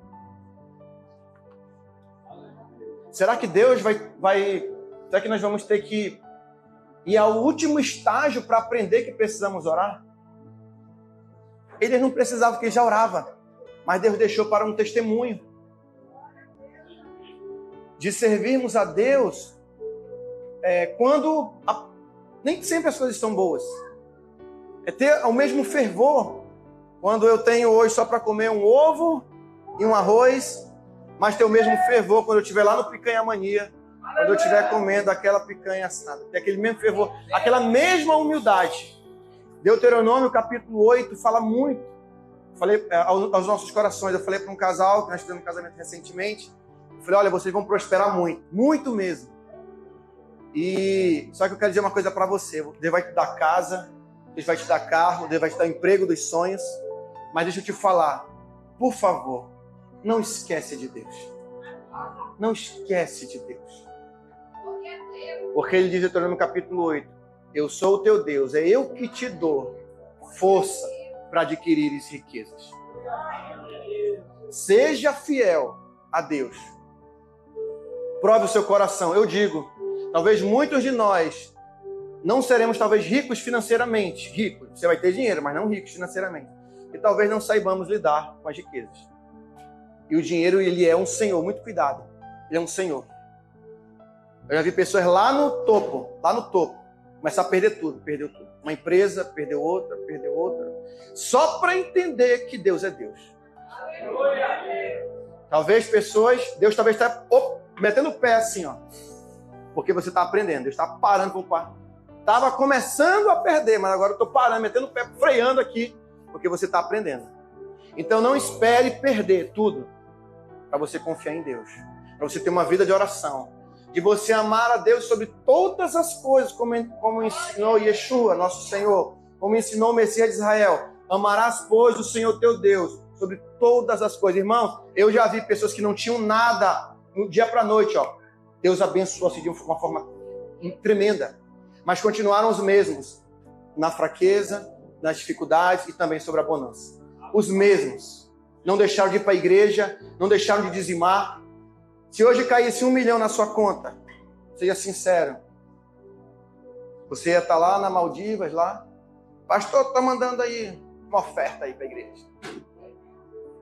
Será que Deus será que nós vamos ter que ir ao último estágio para aprender que precisamos orar? Eles não precisavam, porque ele já orava. Mas Deus deixou para um testemunho. De servirmos a Deus quando nem sempre as coisas estão boas. É ter o mesmo fervor. Quando eu tenho hoje só para comer um ovo e um arroz, mas ter o mesmo fervor quando eu estiver lá no Picanha Mania, quando eu estiver comendo aquela picanha assada. Ter aquele mesmo fervor, aquela mesma humildade. Deuteronômio capítulo 8 fala muito. Falei aos nossos corações, eu falei para um casal, que nós fizemos um casamento recentemente, eu falei, olha, vocês vão prosperar muito, muito mesmo. E só que eu quero dizer uma coisa para você, Deus vai te dar casa, Deus vai te dar carro, Deus vai te dar emprego dos sonhos, mas deixa eu te falar, por favor, não esquece de Deus. Não esquece de Deus. Porque ele diz em Deuteronômio capítulo 8, eu sou o teu Deus, é eu que te dou força para adquirires riquezas. Seja fiel a Deus. Prove o seu coração. Eu digo, talvez muitos de nós não seremos talvez ricos financeiramente. Ricos, você vai ter dinheiro, mas não ricos financeiramente. E talvez não saibamos lidar com as riquezas. E o dinheiro, ele é um senhor, muito cuidado. Ele é um senhor. Eu já vi pessoas lá no topo, começar a perder tudo, perdeu tudo. Uma empresa, perdeu outra, só para entender que Deus é Deus. Talvez Deus talvez está metendo o pé assim, ó, porque você está aprendendo, Deus está parando com o quarto. Estava começando a perder, mas agora eu estou parando, metendo o pé, freando aqui, porque você está aprendendo. Então não espere perder tudo para você confiar em Deus, para você ter uma vida de oração, de você amar a Deus sobre todas as coisas, como ensinou Yeshua, nosso Senhor, como ensinou o Messias de Israel. Amarás, pois, o Senhor teu Deus sobre todas as coisas. Irmãos, eu já vi pessoas que não tinham nada do dia para a noite, ó. Deus abençoou-se de uma forma tremenda, mas continuaram os mesmos na fraqueza, nas dificuldades e também sobre a bonança. Os mesmos. Não deixaram de ir para a igreja, não deixaram de dizimar. Se hoje caísse 1 milhão na sua conta, seja sincero, você ia estar lá na Maldivas, lá, pastor, está mandando aí uma oferta aí para a igreja.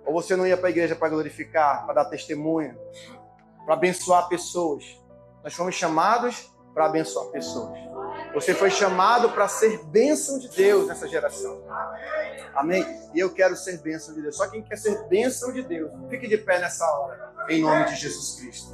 Ou você não ia para a igreja para glorificar, para dar testemunho, para abençoar pessoas. Nós fomos chamados para abençoar pessoas. Você foi chamado para ser bênção de Deus nessa geração. Amém? E eu quero ser bênção de Deus. Só quem quer ser bênção de Deus, fique de pé nessa hora, em nome de Jesus Cristo.